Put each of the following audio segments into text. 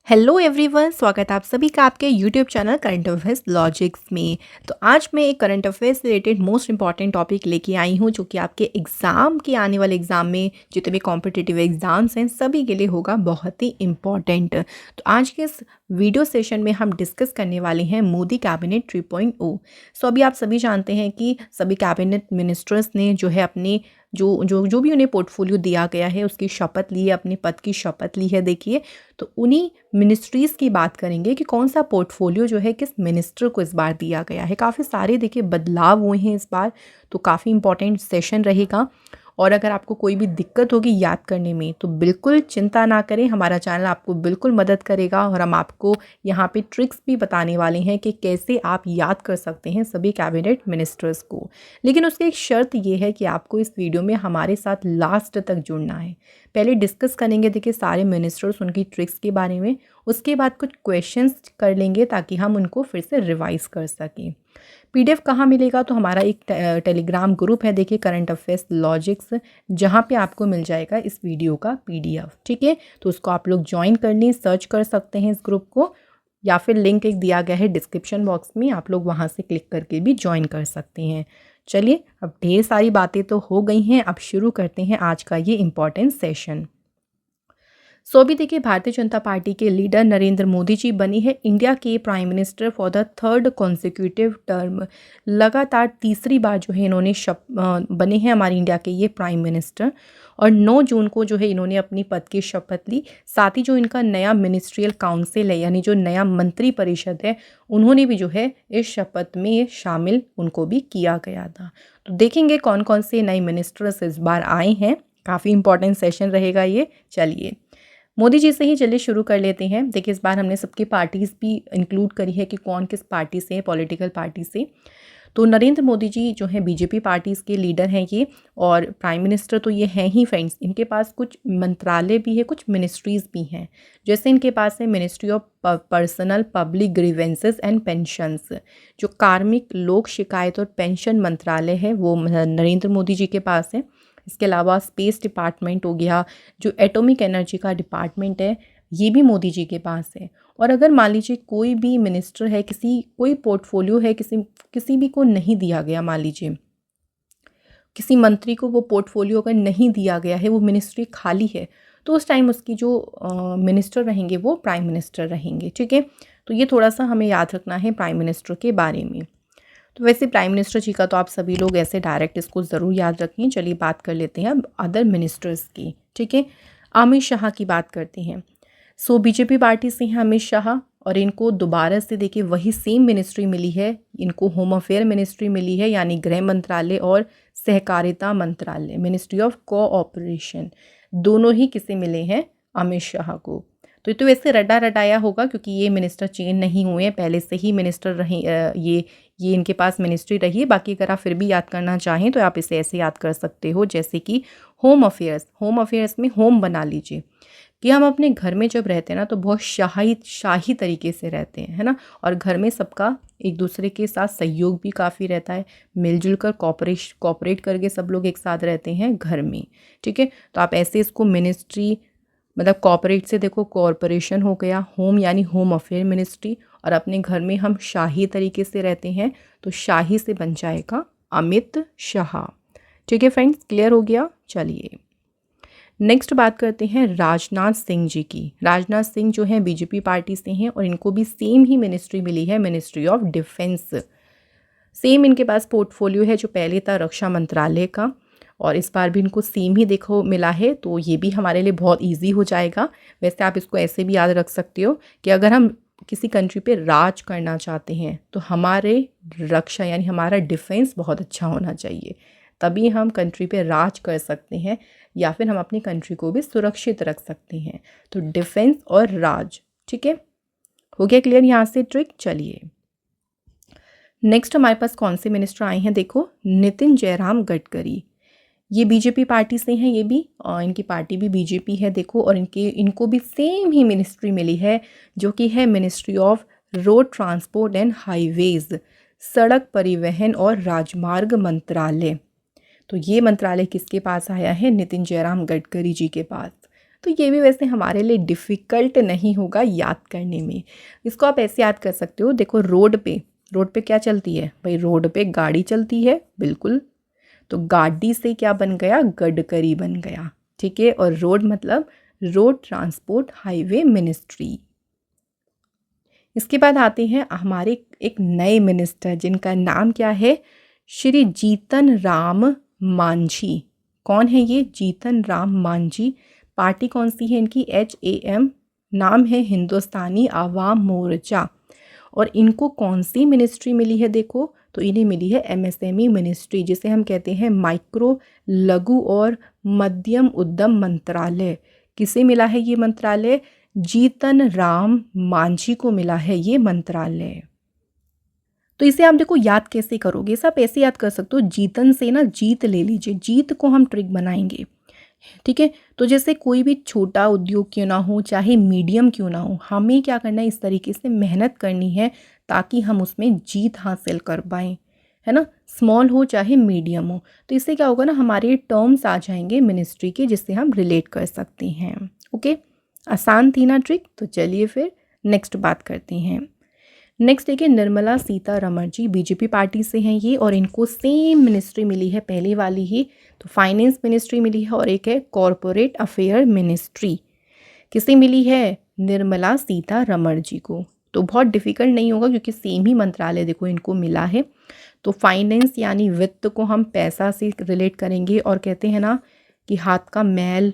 Hello everyone, स्वागत है आप सभी का आपके YouTube channel current affairs logics में। तो आज मैं एक करंट अफेयर्स से रिलेटेड मोस्ट इंपॉर्टेंट टॉपिक लेके आई हूँ जो कि आपके एग्ज़ाम के आने वाले एग्ज़ाम में जितने भी कॉम्पिटिटिव एग्ज़ाम्स हैं सभी के लिए होगा बहुत ही इम्पॉर्टेंट। तो आज के इस वीडियो सेशन में हम डिस्कस करने वाले हैं मोदी कैबिनेट 3.0। सो अभी आप सभी जानते हैं कि सभी कैबिनेट मिनिस्टर्स ने जो है अपने जो भी उन्हें पोर्टफोलियो दिया गया है उसकी शपथ ली है, अपने पद की शपथ ली है। देखिए, तो उन्हीं मिनिस्ट्रीज़ की बात करेंगे कि कौन सा पोर्टफोलियो जो है किस मिनिस्टर को इस बार दिया गया है। काफ़ी सारे देखिए बदलाव हुए हैं इस बार, तो काफ़ी इंपॉर्टेंट सेशन रहेगा। और अगर आपको कोई भी दिक्कत होगी याद करने में तो बिल्कुल चिंता ना करें, हमारा चैनल आपको बिल्कुल मदद करेगा और हम आपको यहाँ पे ट्रिक्स भी बताने वाले हैं कि कैसे आप याद कर सकते हैं सभी कैबिनेट मिनिस्टर्स को। लेकिन उसकी एक शर्त ये है कि आपको इस वीडियो में हमारे साथ लास्ट तक जुड़ना है। पहले डिस्कस करेंगे देखिए सारे मिनिस्टर्स उनकी ट्रिक्स के बारे में, उसके बाद कुछ क्वेश्चंस कर लेंगे ताकि हम उनको फिर से रिवाइज कर सकें। पीडीएफ कहाँ मिलेगा? तो हमारा एक टेलीग्राम ग्रुप है देखिए करंट अफेयर्स लॉजिक्स, जहाँ पे आपको मिल जाएगा इस वीडियो का पीडीएफ। ठीक है, तो उसको आप लोग ज्वाइन कर लें, सर्च कर सकते हैं इस ग्रुप को, या फिर लिंक एक दिया गया है डिस्क्रिप्शन बॉक्स में, आप लोग वहाँ से क्लिक करके भी ज्वाइन कर सकते हैं। चलिए, अब ढेर सारी बातें तो हो गई हैं, अब शुरू करते हैं आज का ये इम्पॉर्टेंट सेशन। सो अभी देखिए भारतीय जनता पार्टी के लीडर नरेंद्र मोदी जी बनी है इंडिया के prime minister for the third consecutive term. लगातार तीसरी बार जो है इन्होंने बने हैं हमारी इंडिया के ये प्राइम मिनिस्टर। और 9 जून को जो है इन्होंने अपनी पद की शपथ ली। साथ ही जो इनका नया मिनिस्ट्रियल काउंसिल है, यानी जो नया मंत्री परिषद है, उन्होंने भी जो है इस शपथ में शामिल उनको भी किया गया था। तो देखेंगे कौन कौन से नए मिनिस्टर्स इस बार आए हैं। काफ़ी इंपॉर्टेंट सेशन रहेगा ये। चलिए, मोदी जी से ही चलिए शुरू कर लेते हैं। देखिए, इस बार हमने सबकी पार्टीज़ भी इंक्लूड करी है कि कौन किस पार्टी से है, पॉलिटिकल पार्टी से। तो नरेंद्र मोदी जी जो हैं बीजेपी पार्टीज़ के लीडर हैं ये, और प्राइम मिनिस्टर तो ये हैं ही फ्रेंड्स। इनके पास कुछ मंत्रालय भी है, कुछ मिनिस्ट्रीज़ भी हैं। जैसे इनके पास है ministry of personnel public grievances and pensions. जो कार्मिक लोक शिकायत और पेंशन मंत्रालय है वो नरेंद्र मोदी जी के पास है। इसके अलावा स्पेस डिपार्टमेंट हो गया, जो एटॉमिक एनर्जी का डिपार्टमेंट है, ये भी मोदी जी के पास है। और अगर मान लीजिए कोई भी मिनिस्टर है, कोई पोर्टफोलियो है किसी भी को नहीं दिया गया, मान लीजिए किसी मंत्री को वो पोर्टफोलियो अगर नहीं दिया गया है, वो मिनिस्ट्री खाली है, तो उस टाइम उसकी जो मिनिस्टर रहेंगे वो प्राइम मिनिस्टर रहेंगे। ठीक है, तो ये थोड़ा सा हमें याद रखना है प्राइम मिनिस्टर के बारे में। तो वैसे प्राइम मिनिस्टर जी का तो आप सभी लोग ऐसे डायरेक्ट इसको ज़रूर याद रखें। चलिए बात कर लेते हैं अब अदर मिनिस्टर्स की। ठीक है, अमित शाह की बात करते हैं। सो बीजेपी पार्टी से हैं अमित शाह, और इनको दोबारा से देखिए वही सेम मिनिस्ट्री मिली है। इनको होम अफेयर मिनिस्ट्री मिली है, यानी गृह मंत्रालय और सहकारिता मंत्रालय, मिनिस्ट्री ऑफ कोऑपरेशन, दोनों ही किसे मिले हैं? अमित शाह को। तो ये तो वैसे रटा रटाया होगा क्योंकि ये मिनिस्टर चेंज नहीं हुए हैं, पहले से ही मिनिस्टर रहे। ये इनके पास मिनिस्ट्री रही है। बाकी अगर आप फिर भी याद करना चाहें तो आप इसे ऐसे याद कर सकते हो, जैसे कि होम अफेयर्स में होम बना लीजिए कि हम अपने घर में जब रहते हैं ना तो बहुत शाही तरीके से रहते हैं, है ना। और घर में सबका एक दूसरे के साथ सहयोग भी काफ़ी रहता है, मिलजुल कर कॉपरेट करके सब लोग एक साथ रहते हैं घर में। ठीक है, तो आप ऐसे इसको मिनिस्ट्री, मतलब कॉपरेट से देखो कॉरपोरेशन हो गया, होम यानी होम अफेयर मिनिस्ट्री, और अपने घर में हम शाही तरीके से रहते हैं तो शाही से बन जाएगा अमित शाह। ठीक है फ्रेंड्स, क्लियर हो गया। चलिए नेक्स्ट बात करते हैं राजनाथ सिंह जी की। राजनाथ सिंह जो हैं बीजेपी पार्टी से हैं और इनको भी सेम ही मिनिस्ट्री मिली है, मिनिस्ट्री ऑफ डिफेंस। सेम इनके पास पोर्टफोलियो है जो पहले था रक्षा मंत्रालय का, और इस बार भी इनको सेम ही देखो मिला है, तो ये भी हमारे लिए बहुत इजी हो जाएगा। वैसे आप इसको ऐसे भी याद रख सकते हो कि अगर हम किसी कंट्री पे राज करना चाहते हैं तो हमारे रक्षा यानी हमारा डिफेंस बहुत अच्छा होना चाहिए, तभी हम कंट्री पे राज कर सकते हैं या फिर हम अपनी कंट्री को भी सुरक्षित रख सकते हैं। तो डिफेंस और राज, ठीक है, हो गया क्लियर यहाँ से ट्रिक। चलिए नेक्स्ट हमारे पास कौन से मिनिस्टर आए हैं, देखो नितिन जयराम गडकरी। ये बीजेपी पार्टी से हैं, ये भी, और इनकी पार्टी भी बीजेपी है देखो, और इनको भी सेम ही मिनिस्ट्री मिली है जो कि है ministry of road transport and highways, सड़क परिवहन और राजमार्ग मंत्रालय। तो ये मंत्रालय किसके पास आया है? नितिन जयराम गडकरी जी के पास। तो ये भी वैसे हमारे लिए डिफ़िकल्ट नहीं होगा याद करने में। इसको आप ऐसे याद कर सकते हो, देखो रोड पे क्या चलती है भाई, रोड पे गाड़ी चलती है, बिल्कुल। तो गाड़ी से क्या बन गया, गडकरी बन गया, ठीक है। और रोड मतलब रोड ट्रांसपोर्ट हाईवे मिनिस्ट्री। इसके बाद आते हैं हमारे एक नए मिनिस्टर जिनका नाम क्या है, श्री जीतन राम मांझी। कौन है ये, जीतन राम मांझी। पार्टी कौन सी है इनकी, HAM, नाम है हिंदुस्तानी आवाम मोर्चा। और इनको कौन सी मिनिस्ट्री मिली है, देखो तो इन्हें मिली है MSME मिनिस्ट्री, जिसे हम कहते हैं माइक्रो, लघु और मध्यम उद्यम मंत्रालय। किसे मिला है ये मंत्रालय, जीतन राम मांझी को मिला है ये मंत्रालय। तो इसे आप देखो याद कैसे करोगे, सब ऐसे याद कर सकते हो, जीतन से ना जीत ले लीजिए, जीत को हम ट्रिक बनाएंगे, ठीक है। तो जैसे कोई भी छोटा उद्योग क्यों ना हो, चाहे मीडियम क्यों ना हो, हमें क्या करना है, इस तरीके से मेहनत करनी है ताकि हम उसमें जीत हासिल कर पाएँ, है ना। स्मॉल हो चाहे मीडियम हो, तो इससे क्या होगा ना, हमारे टर्म्स आ जाएंगे मिनिस्ट्री के जिससे हम रिलेट कर सकते हैं। ओके, आसान थी ना ट्रिक। तो चलिए फिर नेक्स्ट बात करते हैं। नेक्स्ट देखिए, निर्मला सीतारमण जी, बीजेपी पार्टी से हैं ये, और इनको सेम मिनिस्ट्री मिली है पहले वाली ही, तो फाइनेंस मिनिस्ट्री मिली है, और एक है कॉरपोरेट अफेयर मिनिस्ट्री। किसे मिली है, निर्मला सीतारमण जी को। तो बहुत डिफिकल्ट नहीं होगा क्योंकि सेम ही मंत्रालय देखो इनको मिला है। तो फाइनेंस यानी वित्त को हम पैसा से रिलेट करेंगे, और कहते हैं ना कि हाथ का मैल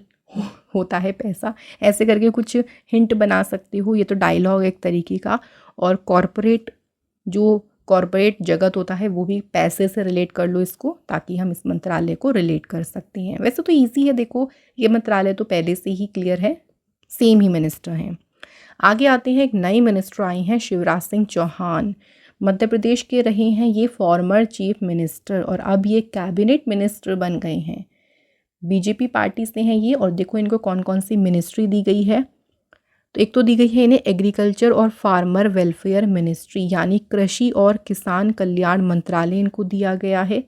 होता है पैसा, ऐसे करके कुछ हिंट बना सकती हूँ, ये तो डायलॉग एक तरीके का। और कॉरपोरेट, जो कॉरपोरेट जगत होता है वो भी पैसे से रिलेट कर लो इसको, ताकि हम इस मंत्रालय को रिलेट कर सकते हैं। वैसे तो इजी है, देखो ये मंत्रालय तो पहले से ही क्लियर है, सेम ही मिनिस्टर हैं। आगे आते हैं, एक नए मिनिस्टर आए हैं, शिवराज सिंह चौहान, मध्य प्रदेश के रहे हैं ये फॉर्मर चीफ मिनिस्टर, और अब ये कैबिनेट मिनिस्टर बन गए हैं। बीजेपी पार्टी से हैं ये, और देखो इनको कौन कौन सी मिनिस्ट्री दी गई है। तो एक तो दी गई है इन्हें एग्रीकल्चर और फार्मर वेलफेयर मिनिस्ट्री, यानी कृषि और किसान कल्याण मंत्रालय इनको दिया गया है।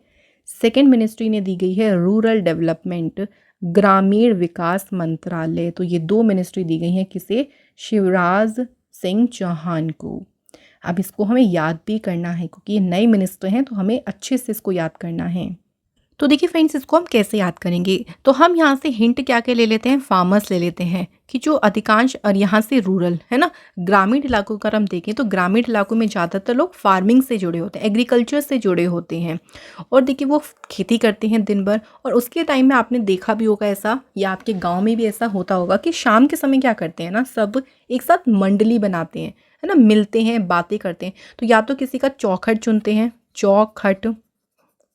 सेकेंड मिनिस्ट्री ने दी गई है रूरल डेवलपमेंट, ग्रामीण विकास मंत्रालय। तो ये दो मिनिस्ट्री दी गई हैं किसे, शिवराज सिंह चौहान को। अब इसको हमें याद भी करना है क्योंकि ये नए मिनिस्टर हैं, तो हमें अच्छे से इसको याद करना है। तो देखिए फ्रेंड्स, इसको हम कैसे याद करेंगे, तो हम यहाँ से हिंट क्या क्या ले लेते हैं, फार्मर्स ले लेते हैं कि जो अधिकांश, और यहाँ से रूरल है ना, ग्रामीण इलाकों का हम देखें तो ग्रामीण इलाकों में ज़्यादातर लोग फार्मिंग से जुड़े होते हैं, एग्रीकल्चर से जुड़े होते हैं, और देखिए वो खेती करते हैं दिन भर। और उसके टाइम में आपने देखा भी होगा ऐसा, या आपके गाँव में भी ऐसा होता होगा कि शाम के समय क्या करते हैं ना, सब एक साथ मंडली बनाते हैं, है ना, मिलते हैं, बातें करते हैं। तो या तो किसी का चौखट चुनते हैं, चौखट,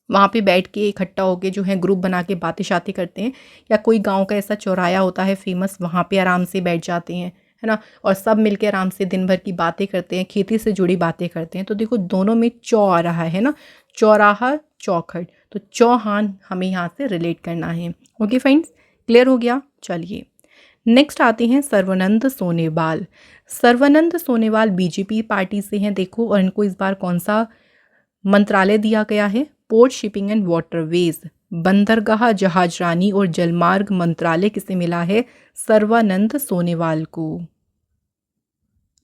वहाँ पे बैठ के इकट्ठा होके जो है ग्रुप बना के बातें शातें करते हैं, या कोई गांव का ऐसा चौराया होता है फेमस, वहाँ पे आराम से बैठ जाते हैं, है ना, और सब मिलके आराम से दिन भर की बातें करते हैं, खेती से जुड़ी बातें करते हैं। तो देखो दोनों में चौ आ रहा है ना, चौराहा, चौखट, तो चौहान हमें यहाँ से रिलेट करना है। ओके फ्रेंड्स, क्लियर हो गया। चलिए नेक्स्ट आते हैं सर्वानंद सोनोवाल। सर्वानंद सोनोवाल बीजेपी पार्टी से हैं देखो, और इनको इस बार कौन सा मंत्रालय दिया गया है, पोर्ट शिपिंग एंड वाटरवेज, बंदरगाह, जहाजरानी और जलमार्ग मंत्रालय किसे मिला है, सर्वानंद सोनोवाल को।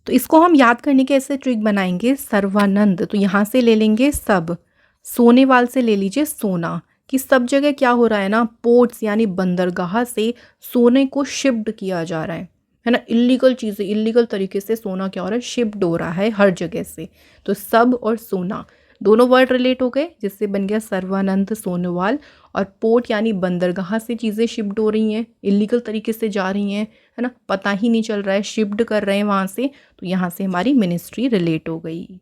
तो इसको हम याद करने के ऐसे ट्रिक बनाएंगे, सर्वानंद तो यहाँ से ले लेंगे सब, सोनेवाल से ले लीजिए सोना, कि सब जगह क्या हो रहा है ना, पोर्ट्स यानी बंदरगाह से सोने को शिफ्ट किया जा रहा है ना, इलीगल चीज़ें, इलीगल तरीके से सोना क्या हो रहा है, शिफ्ट हो रहा है हर जगह से। तो सब और सोना दोनों वर्ड रिलेट हो गए, जिससे बन गया सर्वानंद सोनोवाल। और पोर्ट यानी बंदरगाह से चीज़ें शिफ्ट हो रही हैं, इलीगल तरीके से जा रही हैं, है ना, पता ही नहीं चल रहा है, शिफ्ट कर रहे हैं वहाँ से, तो यहाँ से हमारी मिनिस्ट्री रिलेट हो गई।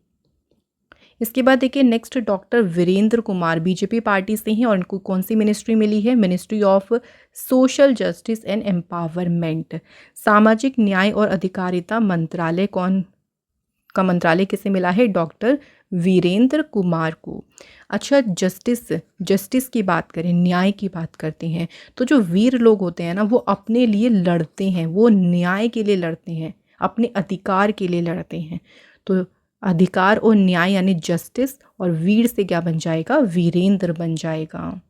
इसके बाद देखिए next, doctor Virendra Kumar BJP party से हैं, और इनको कौन सी मिनिस्ट्री मिली है, ministry of social justice and empowerment, सामाजिक न्याय और अधिकारिता मंत्रालय। कौन का मंत्रालय किसे मिला है, डॉक्टर वीरेंद्र कुमार को। अच्छा, जस्टिस की बात करें, न्याय की बात करते हैं, तो जो वीर लोग होते हैं ना, वो अपने लिए लड़ते हैं, वो न्याय के लिए लड़ते हैं, अपने अधिकार के लिए लड़ते हैं। तो अधिकार और न्याय यानी जस्टिस, और वीर से क्या बन जाएगा, वीरेंद्र बन जाएगा।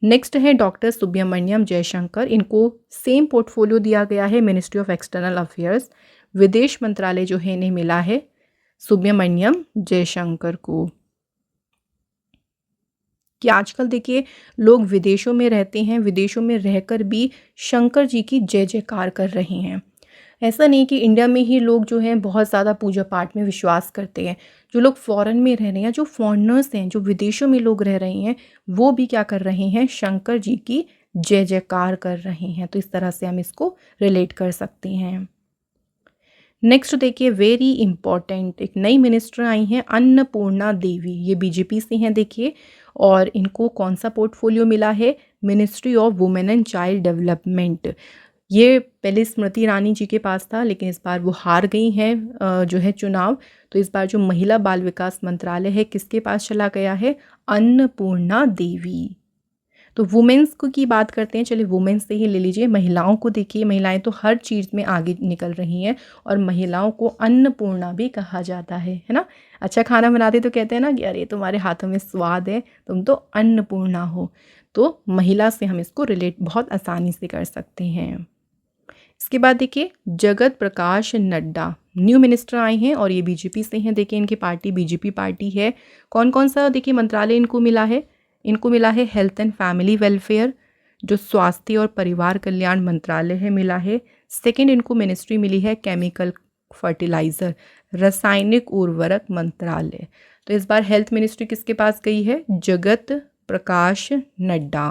नेक्स्ट है डॉक्टर सुब्रमण्यम जयशंकर, इनको सेम पोर्टफोलियो दिया गया है मिनिस्ट्री ऑफ एक्सटर्नल अफेयर्स, विदेश मंत्रालय जो है इन्हें मिला है सुब्रमण्यम जयशंकर को। कि आजकल देखिए लोग विदेशों में रहते हैं, विदेशों में रहकर भी शंकर जी की जय जयकार कर रहे हैं। ऐसा नहीं कि इंडिया में ही लोग जो हैं बहुत ज़्यादा पूजा पाठ में विश्वास करते हैं। जो लोग फॉरेन में रह रहे हैं, जो फॉरेनर्स हैं, जो विदेशों में लोग रह रहे हैं, वो भी क्या कर रहे हैं, शंकर जी की जय जयकार कर रहे हैं। तो इस तरह से हम इसको रिलेट कर सकते हैं। नेक्स्ट देखिए वेरी इंपॉर्टेंट, एक नई मिनिस्टर आई हैं अन्नपूर्णा देवी, ये बीजेपी से हैं देखिए, और इनको कौन सा पोर्टफोलियो मिला है, ministry of women and child development. ये पहले स्मृति ईरानी जी के पास था, लेकिन इस बार वो हार गई हैं जो है चुनाव। तो इस बार जो महिला बाल विकास मंत्रालय है किसके पास चला गया है, अन्नपूर्णा देवी। तो वुमेन्स को की बात करते हैं, चलिए वुमेन्स से ही ले लीजिए। महिलाओं को देखिए, महिलाएं तो हर चीज़ में आगे निकल रही हैं, और महिलाओं को अन्नपूर्णा भी कहा जाता है ना। अच्छा खाना बनाते तो कहते हैं ना कि अरे तुम्हारे हाथों में स्वाद है, तुम तो अन्नपूर्णा हो। तो महिला से हम इसको रिलेट बहुत आसानी से कर सकते हैं। इसके बाद देखिए जगत प्रकाश नड्डा न्यू मिनिस्टर आए हैं, और ये बीजेपी से हैं। देखिए इनकी पार्टी बीजेपी पार्टी है। कौन कौन सा देखिए मंत्रालय इनको मिला है, इनको मिला है हेल्थ एंड फैमिली वेलफेयर, जो स्वास्थ्य और परिवार कल्याण मंत्रालय है मिला है। सेकंड इनको मिनिस्ट्री मिली है केमिकल फर्टिलाइज़र, रासायनिक उर्वरक मंत्रालय। तो इस बार हेल्थ मिनिस्ट्री किसके पास गई है, जगत प्रकाश नड्डा।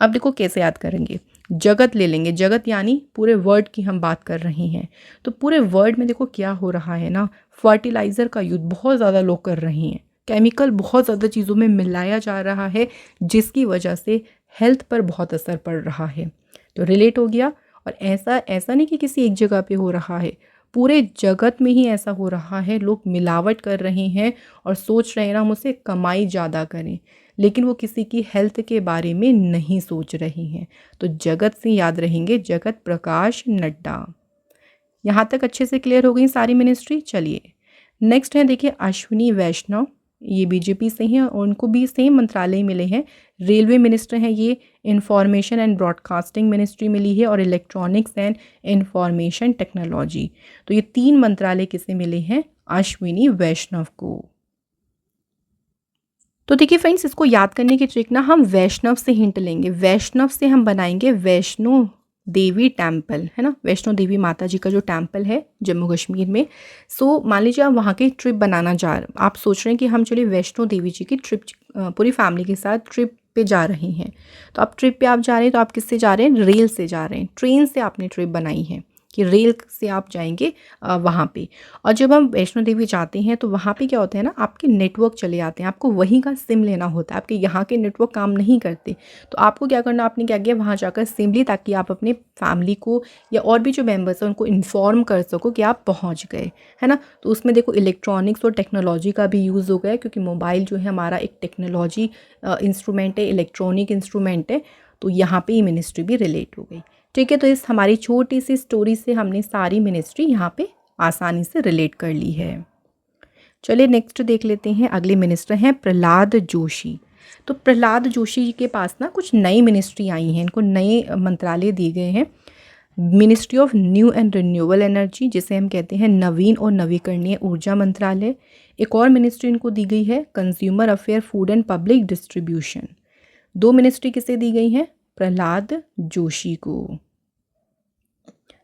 अब देखो कैसे याद करेंगे, जगत ले लेंगे, जगत यानी पूरे वर्ल्ड की हम बात कर रहे हैं। तो पूरे वर्ल्ड में देखो क्या हो रहा है ना, फर्टिलाइज़र का यूज़ बहुत ज़्यादा लोग कर रहे हैं, केमिकल बहुत ज़्यादा चीज़ों में मिलाया जा रहा है, जिसकी वजह से हेल्थ पर बहुत असर पड़ रहा है। तो रिलेट हो गया। और ऐसा नहीं कि किसी एक जगह पे हो रहा है, पूरे जगत में ही ऐसा हो रहा है। लोग मिलावट कर रहे हैं और सोच रहे हैं ना हम उससे कमाई ज़्यादा करें, लेकिन वो किसी की हेल्थ के बारे में नहीं सोच रही हैं। तो जगत से याद रहेंगे जगत प्रकाश नड्डा। यहाँ तक अच्छे से क्लियर हो गई सारी मिनिस्ट्री। चलिए नेक्स्ट है देखिए अश्विनी वैष्णव, ये बीजेपी से हैं और उनको भी सेम मंत्रालय मिले हैं। रेलवे मिनिस्टर हैं ये, इंफॉर्मेशन एंड ब्रॉडकास्टिंग मिनिस्ट्री मिली है, और इलेक्ट्रॉनिक्स एंड इंफॉर्मेशन टेक्नोलॉजी। तो ये 3 मंत्रालय किसे मिले हैं, अश्विनी वैष्णव को। तो देखिए फ्रेंड्स इसको याद करने की ट्रिक ना, हम वैष्णव से हिंट लेंगे, वैष्णव से हम बनाएंगे वैष्णो देवी टेम्पल, है ना, वैष्णो देवी माता जी का जो टेम्पल है जम्मू कश्मीर में। सो मान लीजिए आप वहाँ की ट्रिप बनाना आप सोच रहे हैं कि हम चलिए वैष्णो देवी जी की ट्रिप पूरी फैमिली के साथ ट्रिप पे जा रहे हैं। तो आप ट्रिप पे आप जा रहे हैं, तो आप किससे जा रहे हैं, रेल से जा रहे हैं, ट्रेन से आपने ट्रिप बनाई है कि रेल से आप जाएंगे वहाँ पे। और जब हम वैष्णो देवी जाते हैं तो वहाँ पे क्या होता है ना, आपके नेटवर्क चले आते हैं, आपको वहीं का सिम लेना होता है, आपके यहाँ के नेटवर्क काम नहीं करते। तो आपको क्या करना, आपने क्या किया, वहाँ जाकर सिम ली, ताकि आप अपने फैमिली को या और भी जो मेम्बर्स हैं उनको इन्फॉर्म कर सको कि आप पहुँच गए, है ना। तो उसमें देखो इलेक्ट्रॉनिक्स और टेक्नोलॉजी का भी यूज़ हो गया, क्योंकि मोबाइल जो है हमारा एक टेक्नोलॉजी इंस्ट्रूमेंट है, इलेक्ट्रॉनिक इंस्ट्रूमेंट है। तो यहाँ पे ही मिनिस्ट्री भी रिलेट हो गई। ठीक है, तो इस हमारी छोटी सी स्टोरी से हमने सारी मिनिस्ट्री यहाँ पे आसानी से रिलेट कर ली है। चलिए नेक्स्ट देख लेते हैं, अगले मिनिस्टर हैं प्रहलाद जोशी। तो प्रहलाद जोशी जी के पास ना कुछ नई मिनिस्ट्री आई हैं, इनको नए मंत्रालय दिए गए हैं। Ministry of new and renewable energy, जिसे हम कहते हैं नवीन और नवीकरणीय ऊर्जा मंत्रालय। एक और मिनिस्ट्री इनको दी गई है consumer affair, food and public distribution. 2 ministry किसे दी गई हैं, प्रहलाद जोशी को।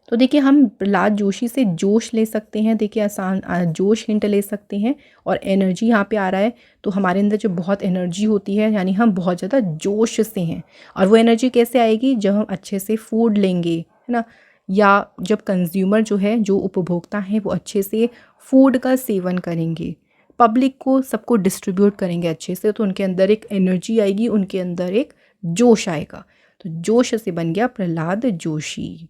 तो देखिए हम प्रहलाद जोशी से जोश ले सकते हैं, देखिए आसान जोश हिंट ले सकते हैं। और एनर्जी यहाँ पे आ रहा है, तो हमारे अंदर जो बहुत एनर्जी होती है, यानी हम बहुत ज़्यादा जोश से हैं। और वो एनर्जी कैसे आएगी, जब हम अच्छे से फूड लेंगे, है ना, या जब कंज्यूमर जो है, जो उपभोक्ता हैं, वो अच्छे से फूड का सेवन करेंगे, पब्लिक को सबको डिस्ट्रीब्यूट करेंगे अच्छे से, तो उनके अंदर एक एनर्जी आएगी, उनके अंदर एक जोश आएगा। तो जोश से बन गया प्रहलाद जोशी।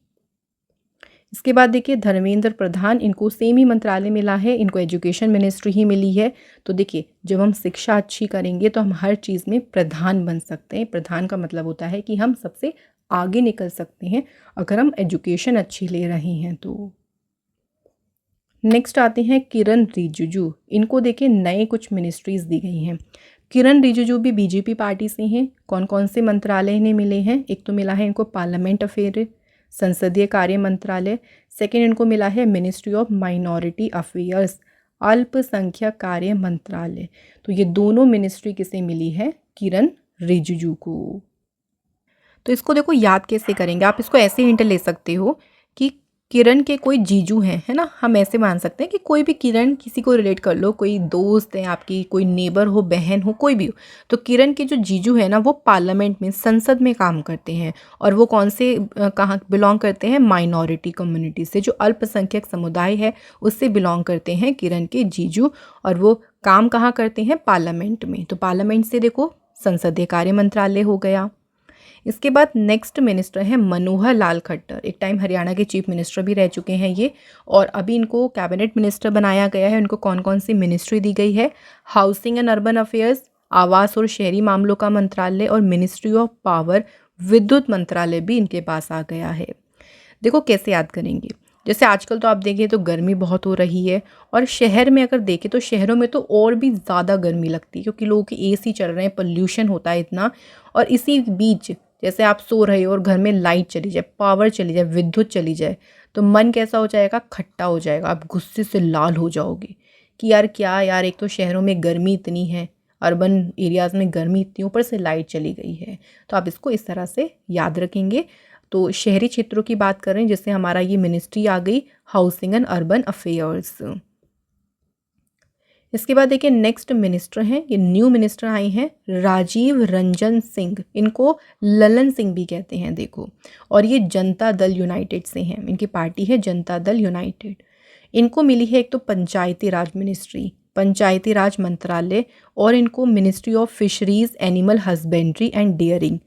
इसके बाद देखिए धर्मेंद्र प्रधान, इनको सेम ही मंत्रालय मिला है, इनको एजुकेशन मिनिस्ट्री ही मिली है। तो देखिए जब हम शिक्षा अच्छी करेंगे तो हम हर चीज़ में प्रधान बन सकते हैं। प्रधान का मतलब होता है कि हम सबसे आगे निकल सकते हैं अगर हम एजुकेशन अच्छी ले रहे हैं तो। नेक्स्ट आते हैं किरण रिजिजू, इनको देखिए नए कुछ मिनिस्ट्रीज़ दी गई हैं। किरण रिजिजू भी बीजेपी पार्टी से हैं। कौन कौन से मंत्रालय इन्हें मिले हैं? एक तो मिला है इनको पार्लियामेंट अफेयर, संसदीय कार्य मंत्रालय। सेकंड इनको मिला है मिनिस्ट्री ऑफ माइनॉरिटी अफेयर्स, अल्पसंख्यक कार्य मंत्रालय। तो ये दोनों मिनिस्ट्री किसे मिली है? किरण रिजिजू को। तो इसको देखो याद कैसे करेंगे, आप इसको ऐसे हिंट ले सकते हो कि किरण के कोई जीजू हैं, है ना। हम ऐसे मान सकते हैं कि कोई भी किरण, किसी को रिलेट कर लो, कोई दोस्त है आपकी, कोई नेबर हो, बहन हो, कोई भी हो। तो किरण के जो जीजू है ना, वो पार्लियामेंट में, संसद में काम करते हैं। और वो कौन से कहाँ बिलोंग करते हैं? माइनॉरिटी कम्युनिटी से, जो अल्पसंख्यक समुदाय है उससे बिलोंग करते हैं किरण के जीजू। और वो काम कहाँ करते हैं? पार्लियामेंट में। तो पार्लियामेंट से देखो संसदीय कार्य मंत्रालय हो गया। इसके बाद नेक्स्ट मिनिस्टर हैं मनोहर लाल खट्टर। एक टाइम हरियाणा के चीफ मिनिस्टर भी रह चुके हैं ये, और अभी इनको कैबिनेट मिनिस्टर बनाया गया है। इनको कौन कौन सी मिनिस्ट्री दी गई है? हाउसिंग एंड अर्बन अफेयर्स, आवास और शहरी मामलों का मंत्रालय, और मिनिस्ट्री ऑफ पावर, विद्युत मंत्रालय भी इनके पास आ गया है। देखो कैसे याद करेंगे, जैसे आजकल तो आप देखें तो गर्मी बहुत हो रही है, और शहर में अगर देखें तो शहरों में तो और भी ज़्यादा गर्मी लगती है, क्योंकि लोगों के एसी चल रहे हैं, पोल्यूशन होता है इतना। और इसी बीच जैसे आप सो रहे हो और घर में लाइट चली जाए, पावर चली जाए, विद्युत चली जाए, तो मन कैसा हो जाएगा? खट्टा हो जाएगा। आप गुस्से से लाल हो जाओगे कि यार क्या यार, एक तो शहरों में गर्मी इतनी है, अर्बन एरियाज़ में गर्मी इतनी, ऊपर से लाइट चली गई है। तो आप इसको इस तरह से याद रखेंगे। तो शहरी क्षेत्रों की बात करें, जिससे हमारा ये मिनिस्ट्री आ गई, हाउसिंग एंड अर्बन अफेयर्स। इसके बाद देखिए नेक्स्ट मिनिस्टर हैं, ये न्यू मिनिस्टर आई हैं, राजीव रंजन सिंह। इनको ललन सिंह भी कहते हैं देखो। और ये जनता दल यूनाइटेड से हैं, इनकी पार्टी है जनता दल यूनाइटेड। इनको मिली है एक तो पंचायती राज मिनिस्ट्री, पंचायती राज मंत्रालय, और इनको ministry of fisheries, animal husbandry and dairying,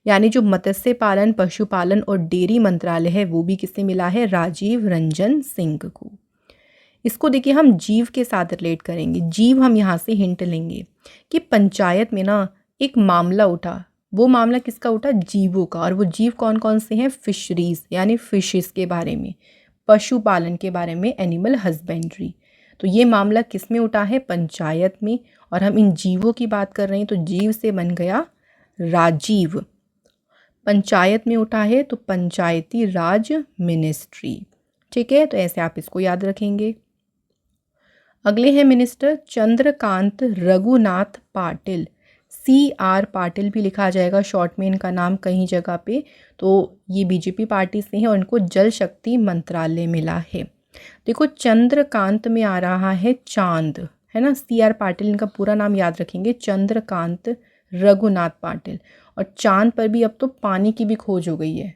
यानी जो मत्स्य पालन, पशुपालन और डेयरी मंत्रालय है, वो भी किससे मिला है? राजीव रंजन सिंह को। इसको देखिए हम जीव के साथ रिलेट करेंगे। जीव हम यहाँ से हिंट लेंगे कि पंचायत में ना एक मामला उठा, वो मामला किसका उठा? जीवों का। और वो जीव कौन कौन से हैं? फिशरीज यानी फिशेस के बारे में, पशुपालन के बारे में, एनिमल हस्बेंड्री। तो ये मामला किस में उठा है? पंचायत में। और हम इन जीवों की बात कर रहे हैं, तो जीव से बन गया राजीव। पंचायत में उठा है तो पंचायती राज मिनिस्ट्री। ठीक है, तो ऐसे आप इसको याद रखेंगे। अगले हैं मिनिस्टर चंद्रकांत रघुनाथ पाटिल, CR पाटिल भी लिखा जाएगा शॉर्ट में इनका नाम कहीं जगह पे। तो ये बीजेपी पार्टी से हैं और इनको जल शक्ति मंत्रालय मिला है। देखो चंद्रकांत में आ रहा है चांद, है ना। CR पाटिल इनका पूरा नाम याद रखेंगे, चंद्रकांत रघुनाथ पाटिल। और चांद पर भी अब तो पानी की भी खोज हो गई है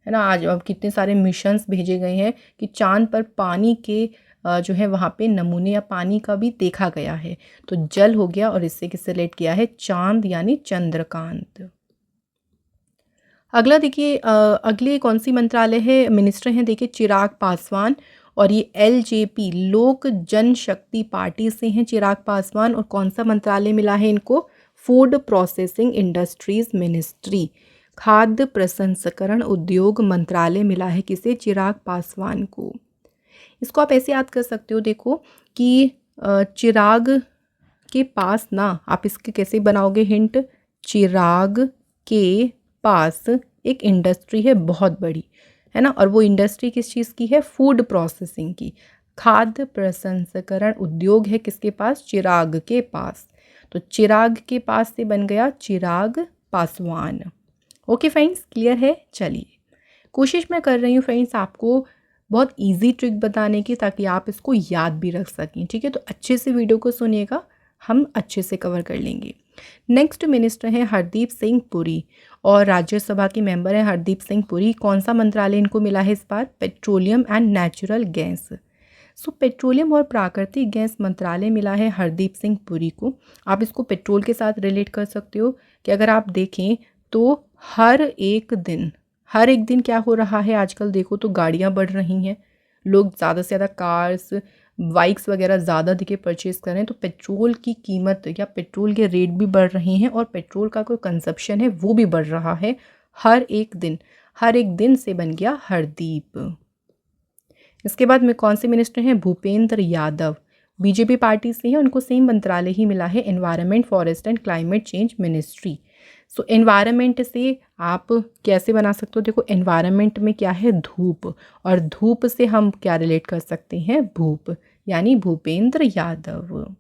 ना। आज अब कितने सारे मिशंस भेजे गए हैं कि चांद पर पानी के जो है वहाँ पे नमूने या पानी का भी देखा गया है। तो जल हो गया, और इससे किससे रिलेट किया है? चांद यानी चंद्रकांत। अगला देखिए अगले कौन सी मंत्रालय है, मिनिस्टर हैं देखिए चिराग पासवान। और ये LJP लोक जनशक्ति पार्टी से हैं चिराग पासवान। और कौन सा मंत्रालय मिला है इनको? फूड प्रोसेसिंग इंडस्ट्रीज मिनिस्ट्री, खाद्य प्रसंस्करण उद्योग मंत्रालय मिला है किसे? चिराग पासवान को। इसको आप ऐसे याद कर सकते हो देखो कि चिराग के पास ना, आप इसके कैसे बनाओगे हिंट? चिराग के पास एक इंडस्ट्री है बहुत बड़ी, है ना। और वो इंडस्ट्री किस चीज़ की है? फूड प्रोसेसिंग की। खाद्य प्रसंस्करण उद्योग है किसके पास? चिराग के पास। तो चिराग के पास से बन गया Chirag Paswan. Okay friends, clear है? चलिए, कोशिश मैं कर रही हूँ फ्रेंड्स आपको बहुत इजी ट्रिक बताने की, ताकि आप इसको याद भी रख सकें। ठीक है, तो अच्छे से वीडियो को सुनिएगा, हम अच्छे से कवर कर लेंगे। नेक्स्ट मिनिस्टर हैं हरदीप सिंह पुरी, और राज्यसभा के मेंबर हैं हरदीप सिंह पुरी। कौन सा मंत्रालय इनको मिला है इस बार? Petroleum and natural gas. So petroleum और प्राकृतिक गैस मंत्रालय मिला है हरदीप सिंह पुरी को। आप इसको पेट्रोल के साथ रिलेट कर सकते हो कि अगर आप देखें तो हर एक दिन क्या हो रहा है आजकल? देखो तो गाड़ियाँ बढ़ रही हैं, लोग ज़्यादा से ज़्यादा कार्स, बाइक्स वगैरह ज़्यादा देखिए परचेज़ कर रहे हैं। तो पेट्रोल की कीमत या पेट्रोल के रेट भी बढ़ रहे हैं, और पेट्रोल का कोई कंजप्शन है वो भी बढ़ रहा है हर एक दिन से बन गया हरदीप। इसके बाद में कौन से मिनिस्टर हैं? भूपेंद्र यादव। बीजेपी पार्टी से हैं, उनको सेम मंत्रालय ही मिला है, environment, forest and climate change ministry. So environment से आप कैसे बना सकते हो, देखो एनवायरनमेंट में क्या है, धूप, और धूप से हम क्या रिलेट कर सकते हैं, भूप, यानी भूपेंद्र यादव।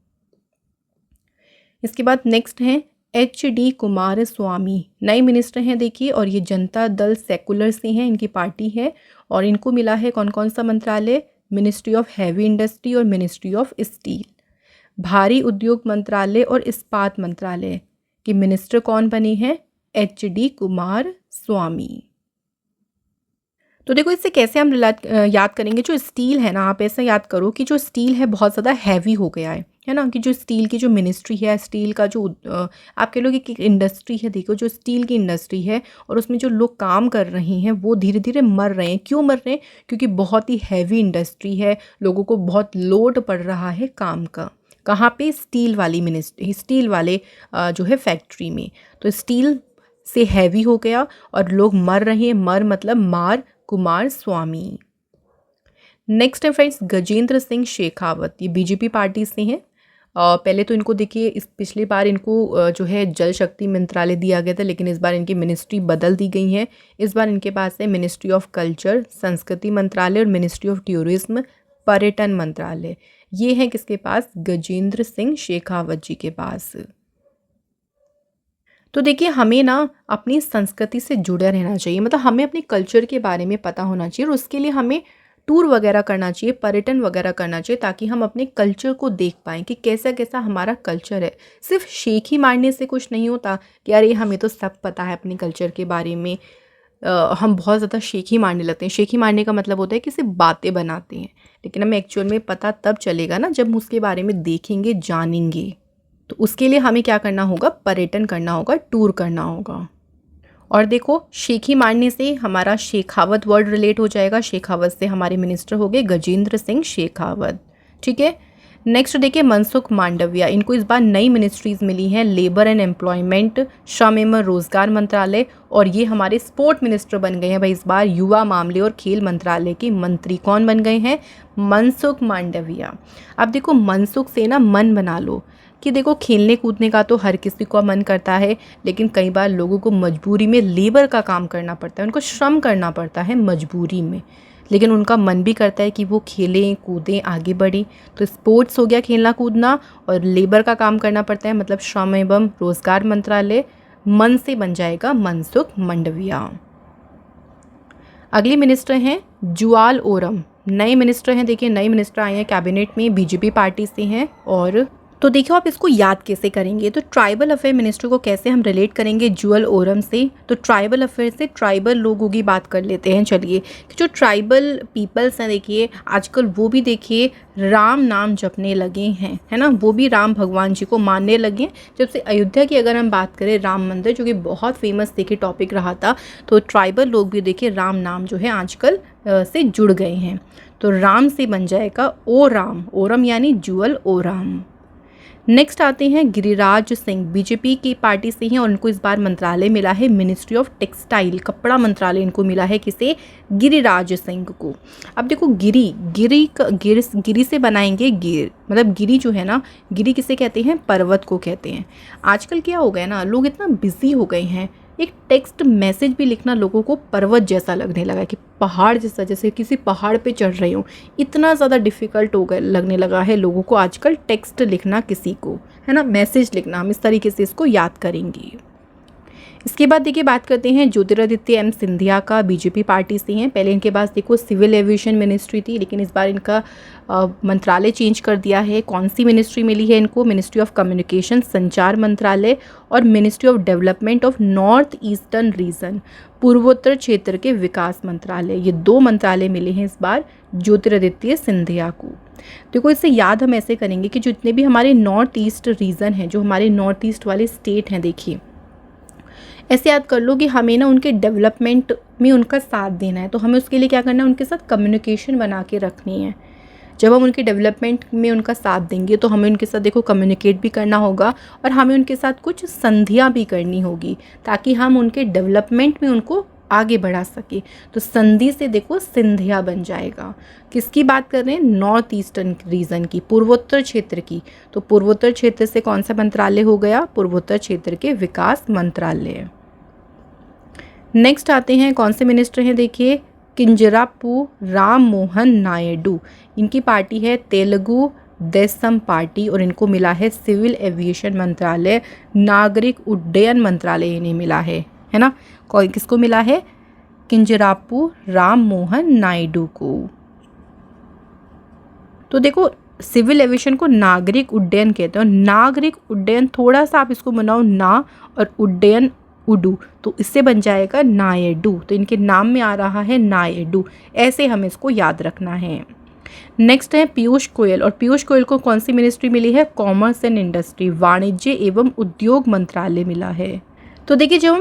इसके बाद नेक्स्ट हैं HD कुमारस्वामी, नए मिनिस्टर हैं देखिए, और ये जनता दल सेकुलर से हैं, इनकी पार्टी है, और इनको मिला है कौन कौन सा मंत्रालय, मिनिस्ट्री ऑफ हैवी इंडस्ट्री और मिनिस्ट्री ऑफ स्टील। भारी उद्योग मंत्रालय और इस्पात मंत्रालय के मिनिस्टर कौन बने हैं, HD कुमारस्वामी। तो देखो इससे कैसे हम याद करेंगे, जो स्टील है ना, आप ऐसा याद करो कि जो स्टील है बहुत ज़्यादा हैवी हो गया है ना, कि जो स्टील की जो मिनिस्ट्री है, स्टील का जो आप कह लो कि एक इंडस्ट्री है, देखो जो स्टील की इंडस्ट्री है और उसमें जो लोग काम कर रहे हैं वो धीरे धीरे मर रहे हैं। क्यों मर रहे हैं, क्योंकि बहुत ही हैवी इंडस्ट्री है, लोगों को बहुत लोड पड़ रहा है काम का। कहाँ पे, स्टील वाली मिनिस्ट्री, स्टील वाले जो है फैक्ट्री में। तो स्टील से हैवी हो गया और लोग मर रहे हैं, मर मतलब मार, कुमारस्वामी। नेक्स्ट है फ्रेंड्स गजेंद्र सिंह शेखावत, ये बीजेपी पार्टी से हैं। पहले तो इनको देखिए, इस पिछली बार इनको जो है जल शक्ति मंत्रालय दिया गया था, लेकिन इस बार इनकी मिनिस्ट्री बदल दी गई है। इस बार इनके पास है मिनिस्ट्री ऑफ कल्चर, संस्कृति मंत्रालय और मिनिस्ट्री ऑफ टूरिज्म, पर्यटन मंत्रालय। ये है किसके पास, गजेंद्र सिंह शेखावत जी के पास। तो देखिए हमें ना अपनी संस्कृति से जुड़े रहना चाहिए, मतलब हमें अपने कल्चर के बारे में पता होना चाहिए, और उसके लिए हमें टूर वगैरह करना चाहिए, पर्यटन वगैरह करना चाहिए, ताकि हम अपने कल्चर को देख पाएँ कि कैसा कैसा हमारा कल्चर है। सिर्फ शेख ही मारने से कुछ नहीं होता कि यार ये हमें तो सब पता है अपने कल्चर के बारे में, हम बहुत ज़्यादा शेख ही मारने लगते हैं। शेख ही मारने का मतलब होता है कि सिर्फ बातें बनाते हैं, लेकिन हमें एक्चुअल में पता तब चलेगा ना जब हम उसके बारे में देखेंगे, जानेंगे। तो उसके लिए हमें क्या करना होगा, पर्यटन करना होगा, टूर करना होगा। और देखो शेखी मारने से हमारा शेखावत वर्ड रिलेट हो जाएगा, शेखावत से हमारे मिनिस्टर हो गए गजेंद्र सिंह शेखावत। ठीक है, नेक्स्ट देखिए मनसुख मांडविया, इनको इस बार नई मिनिस्ट्रीज मिली हैं, लेबर एंड एम्प्लॉयमेंट, श्रम एवं रोजगार मंत्रालय, और ये हमारे स्पोर्ट मिनिस्टर बन गए हैं भाई इस बार, युवा मामले और खेल मंत्रालय के मंत्री कौन बन गए हैं, मनसुख मांडविया। अब देखो मनसुख से ना मन बना लो कि देखो खेलने कूदने का तो हर किसी को मन करता है, लेकिन कई बार लोगों को मजबूरी में लेबर का काम करना पड़ता है, उनको श्रम करना पड़ता है मजबूरी में, लेकिन उनका मन भी करता है कि वो खेलें कूदें आगे बढ़ें। तो स्पोर्ट्स हो गया खेलना कूदना, और लेबर का काम करना पड़ता है, मतलब श्रम एवं रोजगार मंत्रालय, मन से बन जाएगा मनसुख मांडविया। अगले मिनिस्टर हैं जुआल ओरम, नए मिनिस्टर हैं, देखिए नए मिनिस्टर आए हैं कैबिनेट में, बीजेपी पार्टी से हैं। और तो देखियो आप इसको याद कैसे करेंगे, तो ट्राइबल अफेयर मिनिस्टर को कैसे हम रिलेट करेंगे जुअल ओरम से, तो ट्राइबल अफेयर से ट्राइबल लोगों की बात कर लेते हैं। चलिए कि जो ट्राइबल पीपल्स हैं देखिए आजकल वो भी देखिए राम नाम जपने लगे हैं, है ना, वो भी राम भगवान जी को मानने लगे हैं। जब से अयोध्या की अगर हम बात करें, राम मंदिर जो कि बहुत फेमस देखिए टॉपिक रहा था, तो ट्राइबल लोग भी देखिए राम नाम जो है आजकल से जुड़ गए हैं। तो राम से बन जाएगा ओ राम, ओरम यानी जुअल ओराम। नेक्स्ट आते हैं गिरिराज सिंह, बीजेपी की पार्टी से हैं, और उनको इस बार मंत्रालय मिला है मिनिस्ट्री ऑफ टेक्सटाइल, कपड़ा मंत्रालय इनको मिला है, किसे, गिरिराज सिंह को। अब देखो गिरी से बनाएंगे गिर, मतलब गिरी जो है ना, गिरी किसे कहते हैं, पर्वत को कहते हैं। आजकल क्या हो गया ना, लोग इतना बिजी हो गए हैं, एक टेक्स्ट मैसेज भी लिखना लोगों को पर्वत जैसा लगने लगा, कि पहाड़ जैसा, जैसे किसी पहाड़ पे चढ़ रही हूँ, इतना ज़्यादा डिफ़िकल्ट हो गया, लगने लगा है लोगों को आजकल टेक्स्ट लिखना किसी को, है ना, मैसेज लिखना। हम इस तरीके से इसको याद करेंगे। इसके बाद देखिए बात करते हैं ज्योतिरादित्य एम सिंधिया का, बीजेपी पार्टी से हैं। पहले इनके पास देखो सिविल एविएशन मिनिस्ट्री थी, लेकिन इस बार इनका मंत्रालय चेंज कर दिया है। कौन सी मिनिस्ट्री मिली है इनको, मिनिस्ट्री ऑफ कम्युनिकेशन, संचार मंत्रालय, और ministry of development of north eastern region, पूर्वोत्तर क्षेत्र के विकास मंत्रालय। ये 2 मंत्रालय मिले हैं इस बार ज्योतिरादित्य सिंधिया को। देखो इससे याद हम ऐसे करेंगे कि जितने भी हमारे नॉर्थ ईस्ट रीजन हैं, जो हमारे नॉर्थ ईस्ट वाले स्टेट हैं, देखिए ऐसे याद कर लो कि हमें ना उनके डेवलपमेंट में उनका साथ देना है, तो हमें उसके लिए क्या करना है, उनके साथ कम्युनिकेशन बना के रखनी है। जब हम उनके डेवलपमेंट में उनका साथ देंगे तो हमें उनके साथ देखो कम्युनिकेट भी करना होगा, और हमें उनके साथ कुछ संधियाँ भी करनी होगी, ताकि हम उनके डेवलपमेंट में उनको आगे बढ़ा सके। तो संधि से देखो सिंधिया बन जाएगा। किसकी बात कर रहे हैं? नॉर्थ ईस्टर्न रीजन की, पूर्वोत्तर क्षेत्र की। तो पूर्वोत्तर क्षेत्र से कौन सा मंत्रालय हो गया? पूर्वोत्तर क्षेत्र के विकास मंत्रालय। नेक्स्ट आते हैं, कौन से मिनिस्टर हैं? देखिए, किंजरापू राम मोहन नायडू। इनकी पार्टी है तेलुगु देशम पार्टी और इनको मिला है सिविल एविएशन मंत्रालय, नागरिक उड्डयन मंत्रालय इन्हें मिला है ना? किसको मिला है? किंजरापू राम मोहन नायडू को। तो देखो, सिविल एविएशन को नागरिक उड्डयन कहते हैं, और नागरिक उड्डयन थोड़ा सा आप इसको बनाओ ना और उड्डयन उडू, तो इससे बन जाएगा नायडू। तो इनके नाम में आ रहा है नायडू, ऐसे हमें इसको याद रखना है। नेक्स्ट है पीयूष गोयल, और पीयूष गोयल को कौन सी मिनिस्ट्री मिली है? कॉमर्स एंड इंडस्ट्री, वाणिज्य एवं उद्योग मंत्रालय मिला है। तो देखिए, जब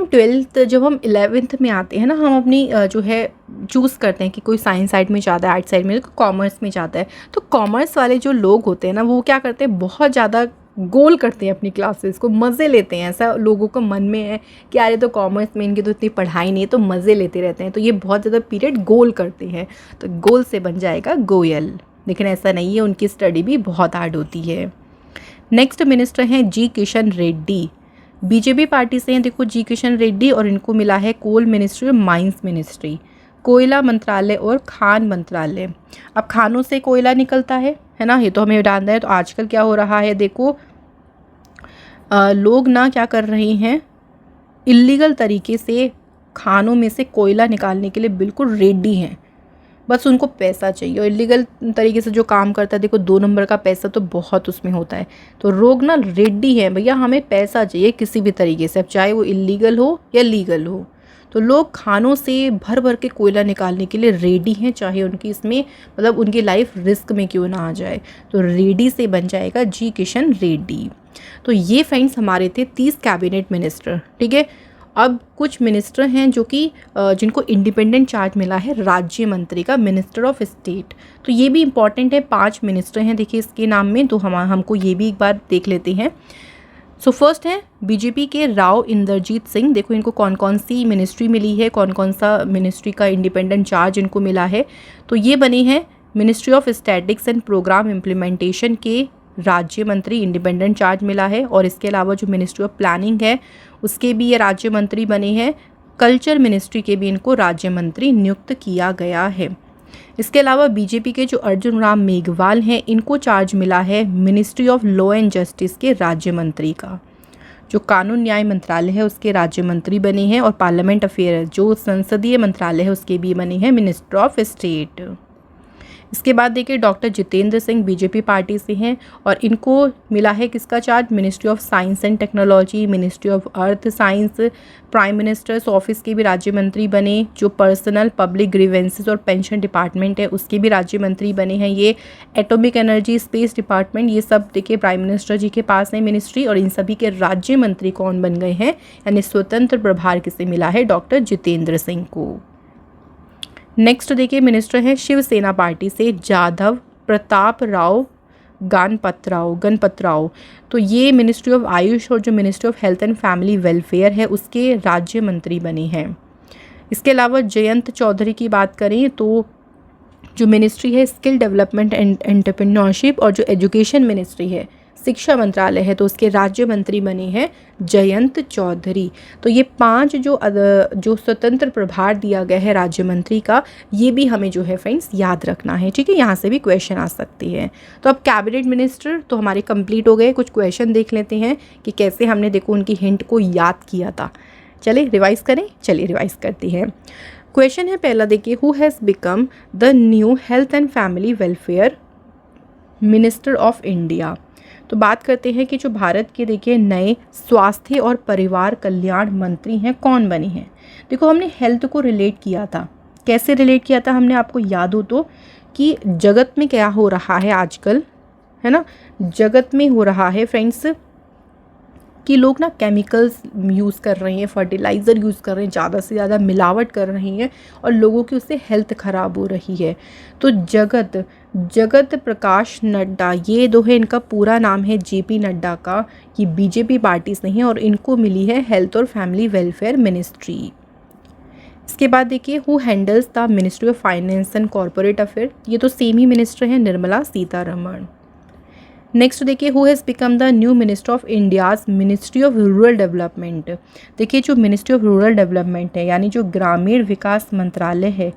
हम 11th में आते हैं ना, हम अपनी जो है चूज़ करते हैं कि कोई साइंस साइड में जाता है, आर्ट साइड में, कॉमर्स में जाता है। तो कॉमर्स वाले जो लोग होते हैं ना, वो क्या करते हैं, बहुत ज़्यादा गोल करते हैं अपनी क्लासेस को, मज़े लेते हैं। ऐसा लोगों को मन में है कि अरे तो कॉमर्स में इनकी तो इतनी पढ़ाई नहीं है, तो मज़े लेते रहते हैं, तो ये बहुत ज़्यादा पीरियड गोल करते हैं। तो गोल से बन जाएगा गोयल, लेकिन ऐसा नहीं है, उनकी स्टडी भी बहुत हार्ड होती है। नेक्स्ट मिनिस्टर हैं जी किशन रेड्डी, बीजेपी पार्टी से हैं देखो जी किशन रेड्डी, और इनको मिला है कोल मिनिस्ट्री और माइंस मिनिस्ट्री, कोयला मंत्रालय और खान मंत्रालय। अब खानों से कोयला निकलता है ना, ये तो हमें जानना है। तो आजकल क्या हो रहा है, देखो लोग ना क्या कर रहे हैं, इलीगल तरीके से खानों में से कोयला निकालने के लिए बिल्कुल रेडी हैं, बस उनको पैसा चाहिए। और इलीगल तरीके से जो काम करता है, देखो 2 नंबर का पैसा तो बहुत उसमें होता है। तो लोग ना रेडी हैं, भैया हमें पैसा चाहिए किसी भी तरीके से, अब चाहे वो इलीगल हो या लीगल हो। तो लोग खानों से भर भर के कोयला निकालने के लिए रेडी हैं, चाहे उनकी इसमें मतलब उनकी लाइफ रिस्क में क्यों ना आ जाए। तो रेडी से बन जाएगा जी किशन रेड्डी। तो ये फ्रेंड्स हमारे थे 30 कैबिनेट मिनिस्टर, ठीक है। अब कुछ मिनिस्टर हैं जो कि जिनको इंडिपेंडेंट चार्ज मिला है राज्य मंत्री का, मिनिस्टर ऑफ स्टेट। तो ये भी इंपॉर्टेंट है, 5 मिनिस्टर हैं देखिए इसके नाम में, तो हमको ये भी एक बार देख लेते हैं। सो फर्स्ट है बीजेपी के राव इंद्रजीत सिंह। देखो इनको कौन कौन सी मिनिस्ट्री मिली है, कौन कौन सा मिनिस्ट्री का इंडिपेंडेंट चार्ज इनको मिला है। तो ये बने हैं ministry of statics and programme implementation के राज्य मंत्री, इंडिपेंडेंट चार्ज मिला है। और इसके अलावा जो मिनिस्ट्री ऑफ प्लानिंग है उसके भी ये राज्य मंत्री बने हैं। कल्चर मिनिस्ट्री के भी इनको राज्य मंत्री नियुक्त किया गया है। इसके अलावा बीजेपी के जो अर्जुन राम मेघवाल हैं, इनको चार्ज मिला है ministry of law and justice के राज्य मंत्री का। जो कानून न्याय मंत्रालय है उसके राज्य मंत्री बने हैं। और पार्लियामेंट अफेयर जो संसदीय मंत्रालय है उसके भी बने हैं मिनिस्टर ऑफ स्टेट। इसके बाद देखिए doctor Jitendra Singh BJP party से हैं और इनको मिला है किसका charge, ministry of science and technology, ministry of earth science. Prime minister's office के भी राज्य मंत्री बने। जो पर्सनल पब्लिक ग्रीवेंसेस और पेंशन डिपार्टमेंट है उसके भी राज्य मंत्री बने हैं ये। एटॉमिक एनर्जी स्पेस डिपार्टमेंट, ये सब देखिए प्राइम मिनिस्टर जी के पास है मिनिस्ट्री। और इन सभी के राज्य मंत्री कौन बन गए हैं, यानी स्वतंत्र प्रभार किसे मिला है, डॉक्टर जितेंद्र सिंह को। नेक्स्ट देखिए मिनिस्टर हैं शिवसेना पार्टी से जाधव प्रताप राव गणपतराव। तो ये मिनिस्ट्री ऑफ आयुष और जो ministry of health and family welfare है उसके राज्य मंत्री बने हैं। इसके अलावा जयंत चौधरी की बात करें तो जो मिनिस्ट्री है स्किल डेवलपमेंट एंड एंटरप्रेन्योरशिप, और जो एजुकेशन मिनिस्ट्री है शिक्षा मंत्रालय है तो उसके राज्य मंत्री बने हैं जयंत चौधरी। तो ये 5 जो स्वतंत्र प्रभार दिया गया है राज्य मंत्री का, ये भी हमें जो है फ्रेंड्स याद रखना है, ठीक है। यहाँ से भी क्वेश्चन आ सकती है। तो अब कैबिनेट मिनिस्टर तो हमारे कंप्लीट हो गए। कुछ क्वेश्चन देख लेते हैं कि कैसे हमने देखो उनकी हिंट को याद किया था। चलिए रिवाइज करें, चलिए रिवाइज करती हैं। क्वेश्चन है पहला देखिए, who has become the new health and family welfare minister of India. तो बात करते हैं कि जो भारत के देखिए नए स्वास्थ्य और परिवार कल्याण मंत्री हैं कौन बने हैं। देखो हमने हेल्थ को रिलेट किया था, कैसे रिलेट किया था हमने, आपको याद हो तो, कि जगत में क्या हो रहा है आजकल, है ना, जगत में हो रहा है फ्रेंड्स कि लोग ना केमिकल्स यूज़ कर रहे हैं, फर्टिलाइज़र यूज़ कर रहे हैं, ज़्यादा से ज़्यादा मिलावट कर रहे हैं और लोगों की उससे हेल्थ ख़राब हो रही है। तो जगत प्रकाश नड्डा, ये दो है, इनका पूरा नाम है जेपी नड्डा का, ये बीजेपी पार्टी से हैं और इनको मिली है हेल्थ और फैमिली वेलफेयर मिनिस्ट्री। इसके बाद देखिए who handles the ministry of finance and corporate affair, ये तो सेम ही मिनिस्टर हैं, निर्मला सीतारमण। नेक्स्ट देखिए who has become the new minister of India's ministry of rural development. देखिए जो मिनिस्ट्री ऑफ रूरल डेवलपमेंट है यानी जो ग्रामीण विकास मंत्रालय है,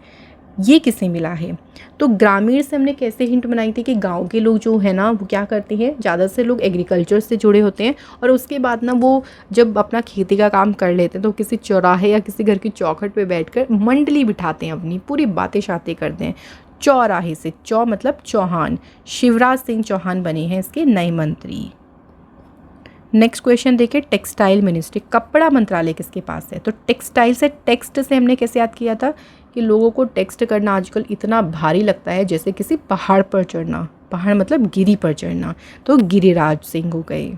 ये किसे मिला है? तो ग्रामीण से हमने कैसे हिंट बनाई थी कि गांव के लोग जो है ना वो क्या करते हैं, ज़्यादा से लोग एग्रीकल्चर से जुड़े होते हैं और उसके बाद ना वो जब अपना खेती का काम कर लेते हैं तो किसी चौराहे या किसी घर की चौखट पे बैठकर मंडली बिठाते हैं, अपनी पूरी बातें शातें करते हैं। चौराहे से, चौ मतलब चौहान, शिवराज सिंह चौहान बने हैं इसके नए मंत्री। नेक्स्ट क्वेश्चन देखिए टेक्सटाइल मिनिस्ट्री, कपड़ा मंत्रालय किसके पास है? तो टेक्सटाइल से, टेक्स्ट से हमने कैसे याद किया था कि लोगों को टेक्स्ट करना आजकल इतना भारी लगता है जैसे किसी पहाड़ पर चढ़ना, पहाड़ मतलब गिरी पर चढ़ना, तो गिरिराज सिंह हो गए।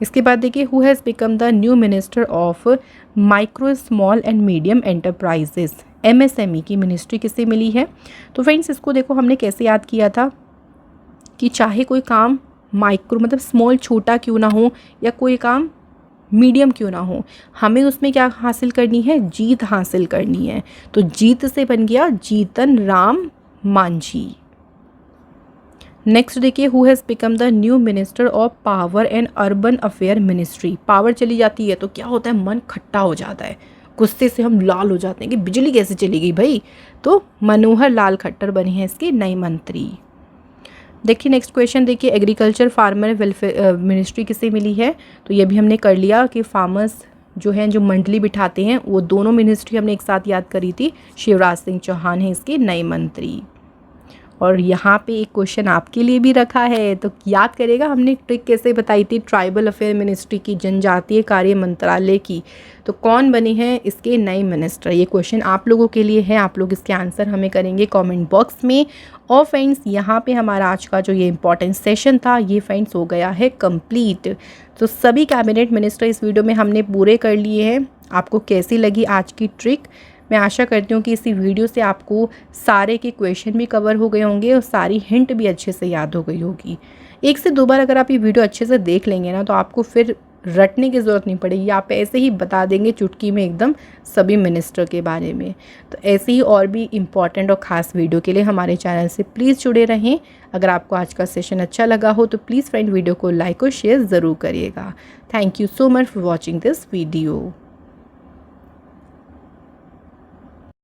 इसके बाद देखिए who has become the new minister of micro small and medium enterprises, MSME की मिनिस्ट्री किसे मिली है? तो फ्रेंड्स इसको देखो हमने कैसे याद किया था कि चाहे कोई काम माइक्रो मतलब स्मॉल छोटा क्यों ना हो या कोई काम मीडियम क्यों ना हो, हमें उसमें क्या हासिल करनी है? जीत हासिल करनी है। तो जीत से बन गया जीतन राम मांझी। नेक्स्ट देखिए who has become the new minister of power and urban affair ministry. Power चली जाती है तो क्या होता है, मन खट्टा हो जाता है, गुस्से से हम लाल हो जाते हैं कि बिजली कैसे चली गई भाई, तो मनोहर लाल खट्टर बने हैं इसके नए मंत्री। देखिए नेक्स्ट क्वेश्चन देखिए एग्रीकल्चर फार्मर वेलफेयर मिनिस्ट्री किसे मिली है? तो ये भी हमने कर लिया कि फार्मर्स जो हैं जो मंडली बिठाते हैं वो दोनों मिनिस्ट्री हमने एक साथ याद करी थी, शिवराज सिंह चौहान हैं इसके नए मंत्री। और यहाँ पे एक क्वेश्चन आपके लिए भी रखा है, तो याद करेगा हमने ट्रिक कैसे बताई थी ट्राइबल अफेयर मिनिस्ट्री की, जनजातीय कार्य मंत्रालय की, तो कौन बने हैं इसके नए मिनिस्टर? ये क्वेश्चन आप लोगों के लिए है, आप लोग इसके आंसर हमें करेंगे कमेंट बॉक्स में। और फ्रेंड्स यहाँ पे हमारा आज का जो ये इंपॉर्टेंट सेशन था ये फ्रेंड्स हो गया है कंप्लीट। तो सभी कैबिनेट मिनिस्टर इस वीडियो में हमने पूरे कर लिए हैं। आपको कैसी लगी आज की ट्रिक? मैं आशा करती हूँ कि इसी वीडियो से आपको सारे के क्वेश्चन भी कवर हो गए होंगे और सारी हिंट भी अच्छे से याद हो गई होगी। एक से दो बार अगर आप ये वीडियो अच्छे से देख लेंगे ना तो आपको फिर रटने की ज़रूरत नहीं पड़ेगी, आप ऐसे ही बता देंगे चुटकी में एकदम सभी मिनिस्टर के बारे में। तो ऐसे ही और भी इम्पॉर्टेंट और ख़ास वीडियो के लिए हमारे चैनल से प्लीज़ जुड़े रहें। अगर आपको आज का सेशन अच्छा लगा हो तो प्लीज़ फ्रेंड वीडियो को लाइक और शेयर ज़रूर करिएगा। Thank you so much for watching this video.